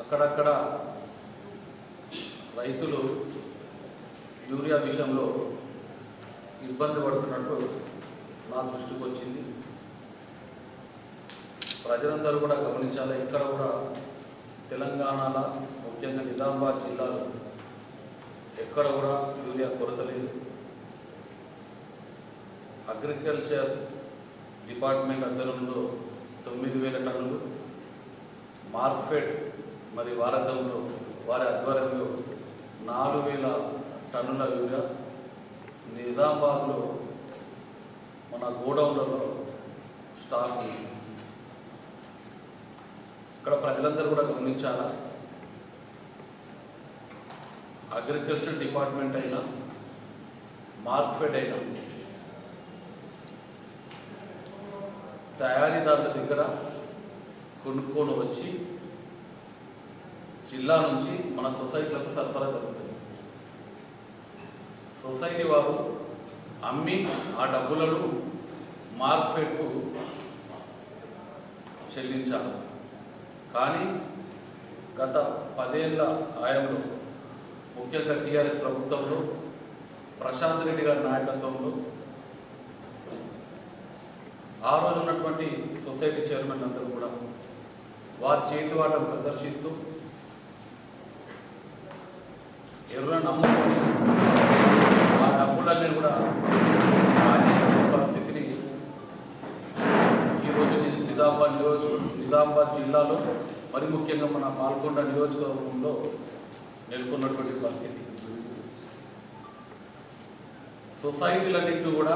అక్కడక్కడ రైతులు యూరియా విషయంలో ఇబ్బంది పడుతున్నట్టు నా దృష్టికి వచ్చింది. ప్రజలందరూ కూడా గమనించాలి. ఇక్కడ కూడా తెలంగాణలో ముఖ్యంగా నిజామాబాద్ జిల్లాలో ఎక్కడ కూడా యూరియా కొరత లేదు. అగ్రికల్చర్ డిపార్ట్మెంట్ ఆధ్వర్యంలో 9,000 టన్నులు, మార్కెట్ మరి వారతంలో వారి ఆధ్వర్యంలో 4,000 టన్నుల యూరియా నిజామాబాద్లో మన గోడౌన్లలో స్టాక్ ఉంది. ఇక్కడ ప్రజలందరూ కూడా గమనించాలా. అగ్రికల్చర్ డిపార్ట్మెంట్ అయినా మార్కెట్ అయినా తయారీదారుల దగ్గర కొనుక్కొని వచ్చి జిల్లా నుంచి మన సొసైటీలకు సరఫరా జరుగుతుంది. సొసైటీ వారు అమ్మి ఆ డబ్బులను మార్కెట్కు చెల్లించాలి. కానీ గత 10 ఏళ్ల ఆయంలో ముఖ్యంగా టీఆర్ఎస్ ప్రభుత్వంలో ప్రశాంత్ రెడ్డి గారి నాయకత్వంలో ఆ రోజు ఉన్నటువంటి సొసైటీ చైర్మన్ అందరూ కూడా వారి చేతివాటం ప్రదర్శిస్తూ ఎవరైనా నమ్ముకొని ఆ డబ్బులన్నీ కూడా రాజేశ్వర పరిస్థితిని ఈరోజు నిజామాబాద్ జిల్లాలో మరి ముఖ్యంగా మన పాల్గొండ నియోజకవర్గంలో నెలకొన్నటువంటి పరిస్థితి. సొసైటీలన్నింటినీ కూడా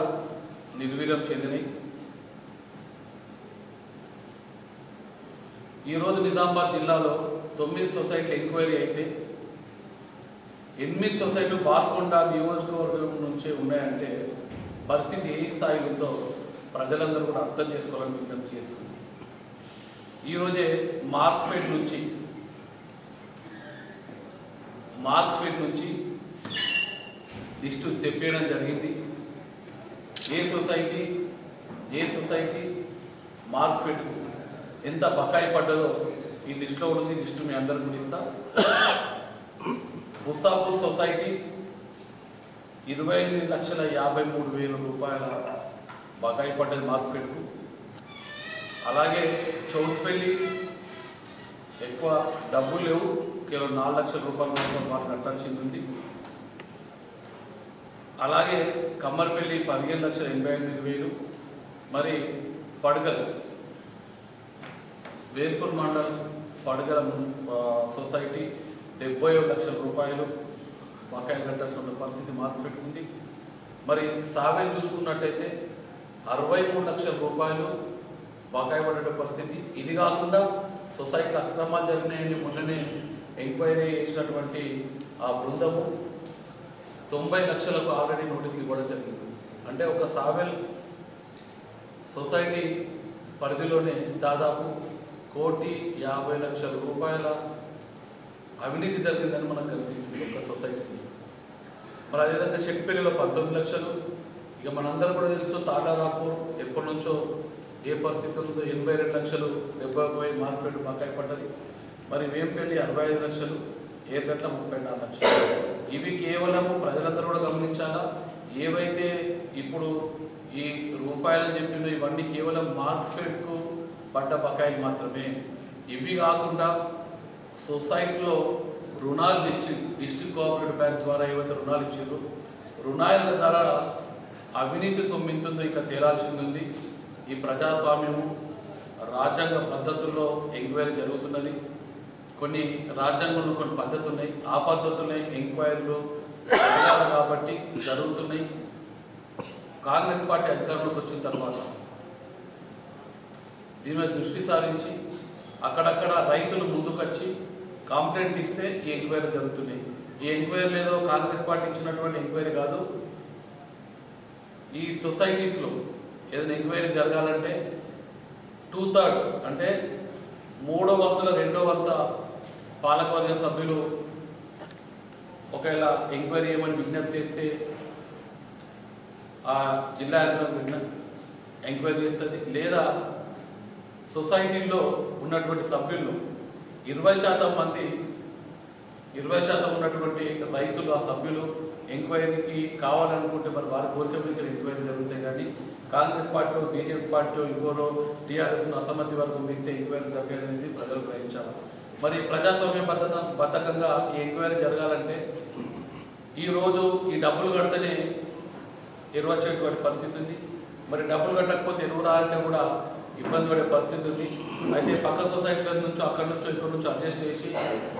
నిర్వీర్యం చెందినాయి. ఈరోజు నిజామాబాద్ జిల్లాలో 9 సొసైటీలు ఎంక్వైరీ అయితే 8 సొసైటీలు పాల్గొండ నియోజకవర్గం నుంచే ఉన్నాయంటే పరిస్థితి ఏ స్థాయిలో ఉందో ప్రజలందరూ కూడా అర్థం చేసుకోవాలని విజ్ఞప్తి చేస్తుంది. ఈరోజే మార్కెట్ నుంచి లిస్టు తెప్పేయడం జరిగింది. ఏ సొసైటీ మార్కెట్ ఎంత బకాయి పడ్డదో ఈ లిస్టులో ఉంది. లిస్టు మీ అందరికీ కూడా ఇస్తా. ముస్తాపూర్ సొసైటీ 28,53,000 రూపాయల బకాయి పడ్డది మార్కెట్కు. అలాగే చౌటుపల్లి ఎక్కువ డబ్బులు లేవు, కేవలం 4 లక్షల రూపాయల కోసం వాళ్ళు కట్టాల్సింది ఉంది. అలాగే కమ్మర్పల్లి 15,88,000. మరి పడగల వేల్పూర్ మండల్ పడగల సొసైటీ 71 లక్షల రూపాయలు బకాయి కట్టాల్సిన పరిస్థితి మార్కెట్ ఉంది. మరి సావేలు చూసుకున్నట్టయితే 63 లక్షల రూపాయలు బకాయి పడే పరిస్థితి. ఇది కాకుండా సొసైటీలో అక్రమాలు జరిగినాయని మొన్ననే ఎంక్వైరీ చేసినటువంటి ఆ బృందము 90 లక్షలకు ఆల్రెడీ నోటీసులు ఇవ్వడం జరిగింది. అంటే ఒక సావెల్ సొసైటీ పరిధిలోనే దాదాపు 1,50,00,000 రూపాయల అవినీతి జరిగిందని మనకు కనిపిస్తుంది ఒక సొసైటీకి. మరి అదేవిధంగా షెట్పల్లిలో 19 లక్షలు. ఇక మనందరూ కూడా తెలుసు తాటారాపూర్ ఎప్పటి నుంచో ఏ పరిస్థితి ఉందో 82 లక్షలు 70,000 మార్కెట్ బకాయి పడ్డది. మరి వేంపల్లి 65 లక్షలు, ఏర్గట్ల 34 లక్షలు. ఇవి కేవలం ప్రజలందరూ కూడా గమనించాలా. ఏవైతే ఇప్పుడు ఈ రూపాయలు చెప్పిన ఇవన్నీ కేవలం మార్కెట్కు పడ్డ బకాయిలు మాత్రమే. ఇవి కాకుండా సొసైటీలో రుణాలు తెచ్చి డిస్ట్రిక్ట్ కోఆపరేటివ్ బ్యాంక్ ద్వారా ఏవైతే రుణాలు ఇచ్చారో రుణాల ద్వారా అవినీతి సొమ్మింతుందో ఇక తేలాల్సింది ఉంది. ఈ ప్రజాస్వామ్యము రాజ్యాంగ పద్ధతుల్లో ఎంక్వైరీ జరుగుతున్నది. కొన్ని రాజ్యాంగంలో కొన్ని పద్ధతులు ఉన్నాయి. ఆ పద్ధతులే ఎంక్వైరీలు కాబట్టి జరుగుతున్నాయి. కాంగ్రెస్ పార్టీ అధికారంలోకి వచ్చిన తర్వాత దీని మీద దృష్టి సారించి అక్కడక్కడ రైతులు ముందుకొచ్చి కంప్లైంట్ ఇస్తే ఈ ఎంక్వైరీ జరుగుతున్నాయి. ఈ ఎంక్వైరీ ఏదో కాంగ్రెస్ పార్టీ ఇచ్చినటువంటి ఎంక్వైరీ కాదు. ఈ సొసైటీస్లో ఏదైనా ఎంక్వైరీ జరగాలంటే 2/3 అంటే 3వ వంతుల 2వ వంత పాలకవర్గ సభ్యులు ఒకవేళ ఎంక్వైరీ ఏమని విజ్ఞప్తి చేస్తే ఆ జిల్లా యంత్రం ఎంక్వైరీ చేస్తుంది. లేదా సొసైటీలో ఉన్నటువంటి సభ్యులు 20% మంది 20% ఉన్నటువంటి రైతులు ఆ సభ్యులు ఎంక్వైరీకి కావాలనుకుంటే మరి వారి కోరిక మీద ఎంక్వైరీ జరుగుతాయి. కానీ కాంగ్రెస్ పార్టీలో, బీజేపీ పార్టీలో, ఇంకోరో టీఆర్ఎస్ను అసమ్మతి వరకు పంపిస్తే ఎంక్వైరీ జరగాలనేది ప్రజలు గ్రహించాలి. మరి ప్రజాస్వామ్య బద్ధకంగా ఈ ఎంక్వైరీ జరగాలంటే ఈరోజు ఈ డబ్బులు కడితేనే ఎరువు వచ్చేటువంటి పరిస్థితి ఉంది. మరి డబ్బులు కట్టకపోతే ఎరువు రాలంటే కూడా ఇబ్బంది పడే పరిస్థితి ఉంది. అయితే పక్క సొసైటీల నుంచో అక్కడి నుంచో ఇక్కడి నుంచో అడ్జస్ట్ చేసి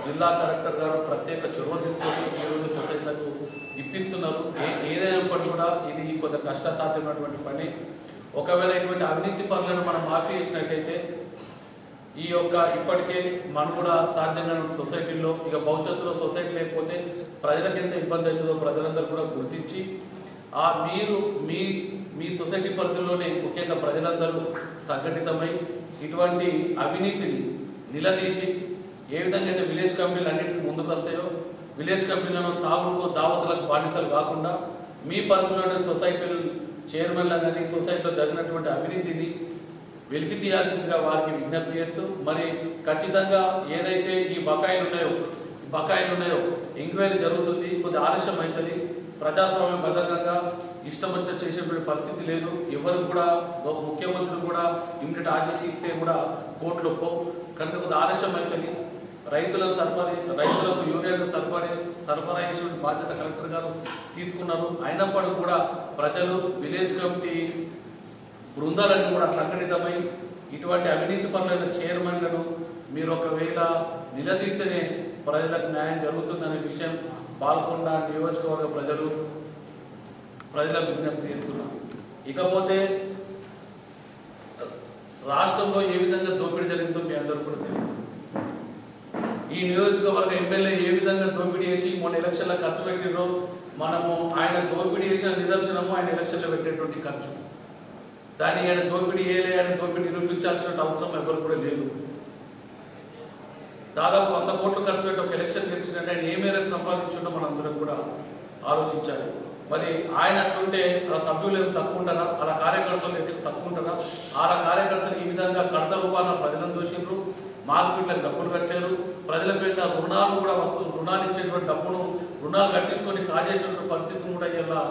జిల్లా కలెక్టర్ గారు ప్రత్యేక చొరవ తీసుకొని ఈరోజు సొసైటీలకు ఇప్పిస్తున్నారు. ఏదైనప్పటికీ కూడా ఇది కొంత కష్టసాధ్యమైనటువంటి పని. ఒకవేళ ఇటువంటి అవినీతి పనులను మనం మాఫీ చేసినట్టయితే ఈ యొక్క ఇప్పటికే మనుగడ సాధ్యంగా సొసైటీల్లో ఇక భవిష్యత్తులో సొసైటీ లేకపోతే ప్రజలకు ఎంత ఇబ్బంది అవుతుందో ప్రజలందరూ కూడా గుర్తించి మీరు మీ సొసైటీ పరిధిలోనే ముఖ్యంగా ప్రజలందరూ సంఘటితమై ఇటువంటి అవినీతిని నిలదీసి ఏ విధంగా అయితే విలేజ్ కమిటీలు అన్నింటికి ముందుకు వస్తాయో విలేజ్ కమిటీలను తాగుడుకు దావతులకు బానిసలు కాకుండా మీ పరిధిలోనే సొసైటీలు చైర్మన్లు కానీ సొసైటీలో జరిగినటువంటి అవినీతిని వెలికి తీయాల్సిందిగా వారికి విజ్ఞప్తి చేస్తూ మరి ఖచ్చితంగా ఏదైతే ఈ బకాయిలు ఉన్నాయో ఎంక్వైరీ జరుగుతుంది. కొద్ది ఆలస్యం అవుతుంది. ప్రజాస్వామ్య బద్ధకంగా ఇష్టం వచ్చి చేసేటువంటి పరిస్థితి లేదు. ఎవరు కూడా ఒక ముఖ్యమంత్రి కూడా ఇమిడియట్ ఆర్డర్ ఇస్తే కూడా కోర్టులు ఒప్పవు. కనుక కొద్ది ఆలస్యం అవుతుంది. రైతులకు యూరియన్ సరఫరా చేసే బాధ్యత కలెక్టర్ గారు తీసుకున్నారు. అయినప్పటికీ కూడా ప్రజలు విలేజ్ కమిటీ బృందాలను కూడా సంఘటితమై ఇటువంటి అవినీతి పనులైన చైర్మన్లను మీరు ఒకవేళ నిలదీస్తేనే ప్రజలకు న్యాయం జరుగుతుందనే విషయం పాల్గొండ నియోజకవర్గ ప్రజలకు విజ్ఞప్తి చేస్తున్నారు. ఇకపోతే రాష్ట్రంలో ఏ విధంగా దోపిడీ జరిగిందో మీ అందరూ కూడా తెలుసు. ఈ నియోజకవర్గ ఎమ్మెల్యే ఏ విధంగా దోపిడీ చేసి మొన్న ఎలక్షన్లో ఖర్చు పెట్టినో మనము ఆయన దోపిడీ చేసిన నిదర్శనము ఆయన ఎలక్షన్లో పెట్టేటువంటి ఖర్చు. దాన్ని ఆయన దోపిడీ ఆయన దోపిడీ నిరూపించాల్సిన అవసరం ఎవరు కూడా లేదు. దాదాపు 100 కోట్లు ఖర్చు పెట్టి ఒక ఎలక్షన్ గెలిచినట్టు ఆయన ఏ మేరకు సంపాదించుండో మనందరం కూడా ఆలోచించాలి. మరి ఆయన అట్లుంటే ఆ సభ్యులు ఏమి తక్కువ ఉంటారా, అలా కార్యకర్తలు ఏమి తక్కువ ఉంటారా? అలా కార్యకర్తలు ఈ విధంగా కడత రూపాన ప్రజలను దోషిండ్రు, మార్కెట్లకు డబ్బులు కట్టారు, ప్రజల పేట రుణాలు కూడా రుణాలు ఇచ్చేటువంటి రుణాలు కట్టించుకొని కాజేసినటువంటి పరిస్థితి కూడా ఇలా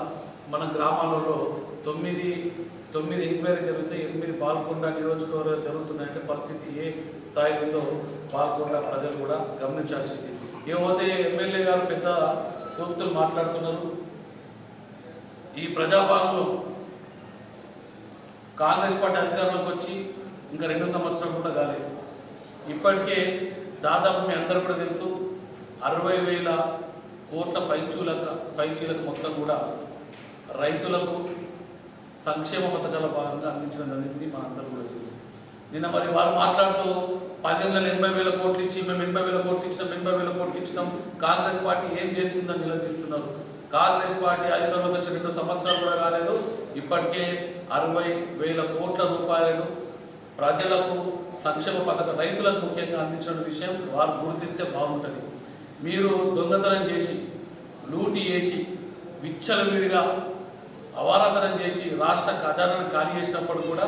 మన గ్రామాలలో 9 ఎంక్వైరీ జరిగితే 8 పాల్గొండ నియోజకవర్గం జరుగుతున్నాయంటే పరిస్థితి ఏ స్థాయి ఉందో పాల్గొండ ప్రజలు కూడా గమనించాల్సింది. ఏమైతే ఎమ్మెల్యే గారు పెద్ద సూక్తులు మాట్లాడుతున్నారు. ఈ ప్రజాపాలనలో కాంగ్రెస్ పార్టీ అధికారంలోకి వచ్చి ఇంకా 2 సంవత్సరాలు కూడా కాలేదు. ఇప్పటికే దాదాపు మీ అందరూ కూడా తెలుసు 60,000 కోట్ల పైచీలకు మొత్తం కూడా రైతులకు సంక్షేమ పథకాల భాగంగా అందించడం జరిగింది. మా అందరూ కూడా తెలుసు. నిన్న మరి వారు మాట్లాడుతూ 10,80,000 కోట్లు ఇచ్చి మేము 80,000 కోట్లు ఇచ్చినాం, 80,000 కోట్లు ఇచ్చినాం, కాంగ్రెస్ పార్టీ ఏం చేస్తుందని నిలదీస్తున్నారు. కాంగ్రెస్ పార్టీ అధికారంలోకి వచ్చి 2 సంవత్సరాలు కూడా కాలేదు. ఇప్పటికే 60,000 కోట్ల రూపాయలను ప్రజలకు సంక్షేమ పథకం రైతులకు ముఖ్యంగా అందించిన విషయం వారు గుర్తిస్తే బాగుంటుంది. మీరు దొంగతనం చేసి లూటీ చేసి విచ్చలవిడిగా అవారాతనం చేసి రాష్ట్ర ఖజానాను ఖాళీ చేసినప్పుడు కూడా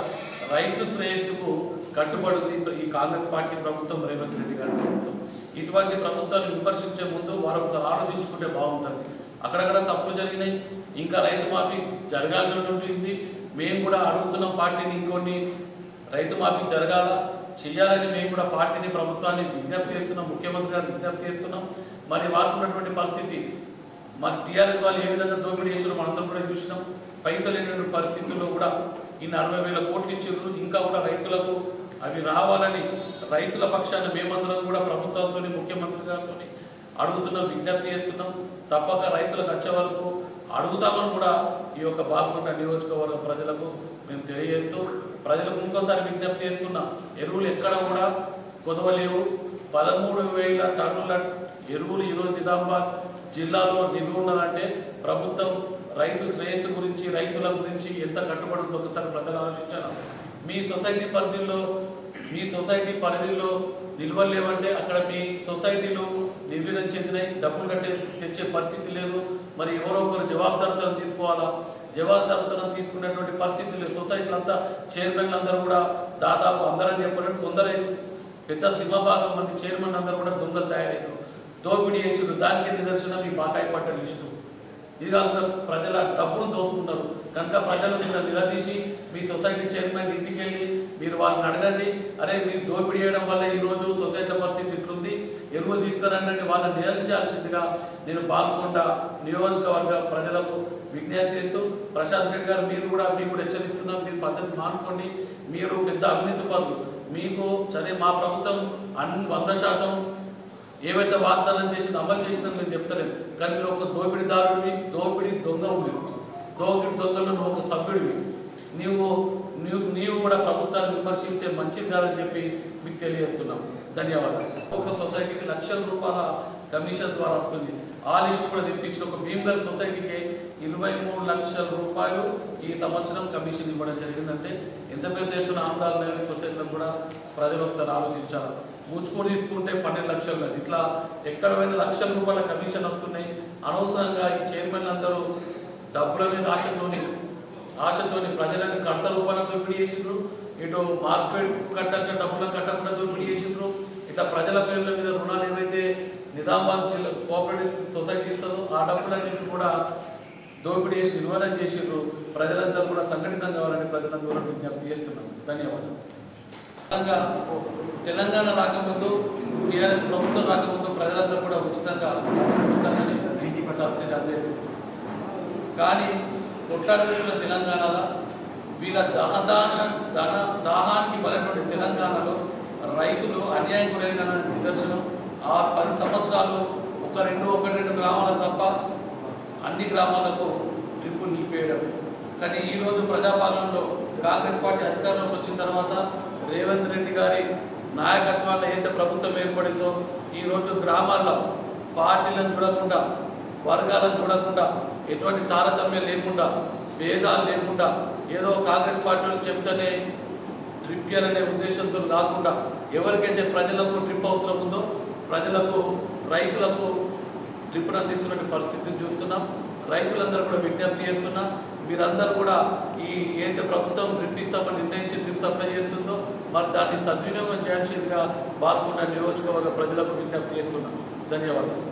రైతు శ్రేయస్సుకు కట్టుబడింది ఈ కాంగ్రెస్ పార్టీ ప్రభుత్వం, రేవంత్ రెడ్డి గారి ప్రభుత్వం. ఇటువంటి ప్రభుత్వాన్ని విమర్శించే ముందు వారు ఒకసారి ఆలోచించుకుంటే బాగుంటుంది. అక్కడక్కడ తప్పులు జరిగినాయి, ఇంకా రైతు మాఫీ జరగాల్సినటువంటి మేము కూడా అడుగుతున్న పార్టీని ఇంకొన్ని రైతు మాఫీ చేయాలని మేము కూడా పార్టీని ప్రభుత్వాన్ని విజ్ఞప్తి చేస్తున్నాం, ముఖ్యమంత్రి గారిని విజ్ఞప్తి చేస్తున్నాం. మరి వారికి ఉన్నటువంటి పరిస్థితి మరి టీఆర్ఎస్ వాళ్ళు ఏ విధంగా దోపిడీ చేసారో మనందరం కూడా చూసినాం. పైసలు లేనటువంటి పరిస్థితుల్లో కూడా ఇన్ని 60,000 కోట్లు ఇచ్చారు. ఇంకా కూడా రైతులకు అవి రావాలని రైతుల పక్షాన మేమందరం కూడా ప్రభుత్వంతో ముఖ్యమంత్రి గారితో అడుగుతున్నాం, విజ్ఞప్తి చేస్తున్నాం. తప్పక రైతులకు వచ్చే వరకు అడుగుతామని కూడా ఈ యొక్క బాల్కొండ నియోజకవర్గ ప్రజలకు మేము తెలియజేస్తూ ప్రజలకు ఇంకోసారి విజ్ఞప్తి చేస్తున్నాం. ఎరువులు ఎక్కడ కూడా కొదవలేవు. 13,000 టన్నుల ఎరువులు ఈరోజు నిజామాబాద్ జిల్లాలో నిల్వ ఉన్నదంటే ప్రభుత్వం రైతు శ్రేయస్సు గురించి రైతుల గురించి ఎంత కట్టుబడి దొరుకుతారో ప్రజలు ఆలోచించాలి. మీ సొసైటీ పరిధిలో నిల్వలు లేవంటే అక్కడ మీ సొసైటీలో నిర్వీర్యం చెందినాయి, డబ్బులు తెచ్చే పరిస్థితి లేదు. మరి ఎవరో ఒకరు జవాబుదారితనం తీసుకోవాలా? జవాబుదారితనం తీసుకునేటువంటి పరిస్థితి లేదు. సొసైటీలు అంతా చైర్మన్లు అందరూ కూడా దాదాపు అందరని చెప్పినట్టు పెద్ద సింహభాగం మంది చైర్మన్ అందరూ కూడా దొంగలు తయారయ్యారు, దోపిడీ చేసారు. దానికి నిదర్శనం ఈ బాకాయి పట్ట లిస్టు. ఇది కాకుండా ప్రజల డబ్బును దోసుకుంటారు కనుక ప్రజలు కూడా నిలదీసి మీ సొసైటీ చైర్మన్ ఇంటికి వెళ్ళి మీరు వాళ్ళని అడగండి, అరే మీరు దోపిడీ చేయడం వల్ల ఈరోజు సొసైటీ పరిస్థితి ఇట్లుంది, ఎరువులు తీసుకురండి, వాళ్ళని నిలదీయాల్సిందిగా నేను పాల్గొండ నియోజకవర్గ ప్రజలకు విజ్ఞప్తి చేస్తూ, ప్రశాంత్ రెడ్డి గారు మీరు కూడా హెచ్చరిస్తున్నాం, మీరు పద్ధతి మానుకోండి, మీరు పెద్ద అవినీతి పనులు మీకు సరే మా ప్రభుత్వం 100% ఏవైతే వాగ్దానం చేసిందో అమలు చేసిందో మేము చెప్తలేదు, కానీ మీరు ఒక దోపిడీదారుడివి, దోపిడీ దొంగవు, మీరు దోపిడీ దొంగలు నువ్వు ఒక సభ్యుడివి, నీవు కూడా ప్రభుత్వాన్ని విమర్శిస్తే మంచిది కాదని చెప్పి మీకు తెలియజేస్తున్నాం. ధన్యవాదాలు. ఒక సొసైటీకి ₹1,00,000 కమిషన్ ద్వారా వస్తుంది. ఆ లిస్ట్ కూడా తెప్పించిన ఒక భీమ్గల్ సొసైటీకి ₹23 లక్షల ఈ సంవత్సరం కమిషన్ ఇవ్వడం జరిగిందంటే ఎంత పెద్ద ఎత్తున ఆందోళన సొసైటీలో కూడా ప్రజలు ఒకసారి ఆలోచించాలి. మూచుకొని తీసుకుంటే 12 లక్షలు, ఇట్లా ఎక్కడ పోయిన ₹1,00,000 కమిషన్ వస్తున్నాయి. అనవసరంగా ఈ చైర్మన్లు అందరూ డబ్బుల మీద ఆశతోని ప్రజలకు కడత రూపాయలు దోపిడీ చేసిండ్రు, ఇటు మార్కెట్ కట్టాల్సిన డబ్బులను కట్టకుండా దోపిడీ చేసిండ్రు, ఇట్లా ప్రజల పేర్ల మీద రుణాలు ఏవైతే నిజామాబాద్ జిల్లా కోఆపరేటివ్ సొసైటీ ఇస్తుందో ఆ డబ్బులన్నింటినీ కూడా దోపిడీ చేసి నిర్వహణ చేసిండ్రు. ప్రజలందరూ కూడా సంఘటితం కావాలని ప్రజలందరూ కూడా విజ్ఞప్తి చేస్తున్నాం. ధన్యవాదాలు. తెలంగాణ రాకముందు, టీఆర్ఎస్ ప్రభుత్వం రాకముందు ప్రజలందరూ కూడా ఉచితంగానే సబ్సిడీ అందేది. కానీ కొట్లాడుతున్న తెలంగాణలో వీళ్ళ దాహానికి బలైనటువంటి తెలంగాణలో రైతులు అన్యాయం గురైన నిదర్శనం. ఆ 10 సంవత్సరాలు ఒక రెండు గ్రామాలకు తప్ప అన్ని గ్రామాలకు ట్రిప్పు నిలిపేయడం. కానీ ఈరోజు ప్రజాపాలనలో కాంగ్రెస్ పార్టీ అధికారంలోకి వచ్చిన తర్వాత రేవంత్ రెడ్డి గారి నాయకత్వాల్లో ఏదైతే ప్రభుత్వం ఏర్పడిందో ఈరోజు గ్రామాల్లో పార్టీలను చూడకుండా, వర్గాలను చూడకుండా, ఎటువంటి తారతమ్యం లేకుండా, భేదాలు లేకుండా, ఏదో కాంగ్రెస్ పార్టీలు చెప్తేనే ట్రిప్ చేయాలనే ఉద్దేశంతో కాకుండా ఎవరికైతే ప్రజలకు ట్రిప్ అవసరం ఉందో ప్రజలకు, రైతులకు ట్రిప్ను అందిస్తున్న పరిస్థితిని చూస్తున్నాం. రైతులందరూ కూడా విజ్ఞప్తి చేస్తున్నా, మీరందరూ కూడా ఈ ఏదైతే ప్రభుత్వం ట్రిప్ ఇస్తామని నిర్ణయించి ట్రిప్ సప్లై చేస్తుందో మరి దాన్ని సద్వినియోగం చేయాల్సిందిగా బాల్కొండ నియోజకవర్గ ప్రజలకు విజ్ఞప్తి చేస్తున్నాం. ధన్యవాదాలు.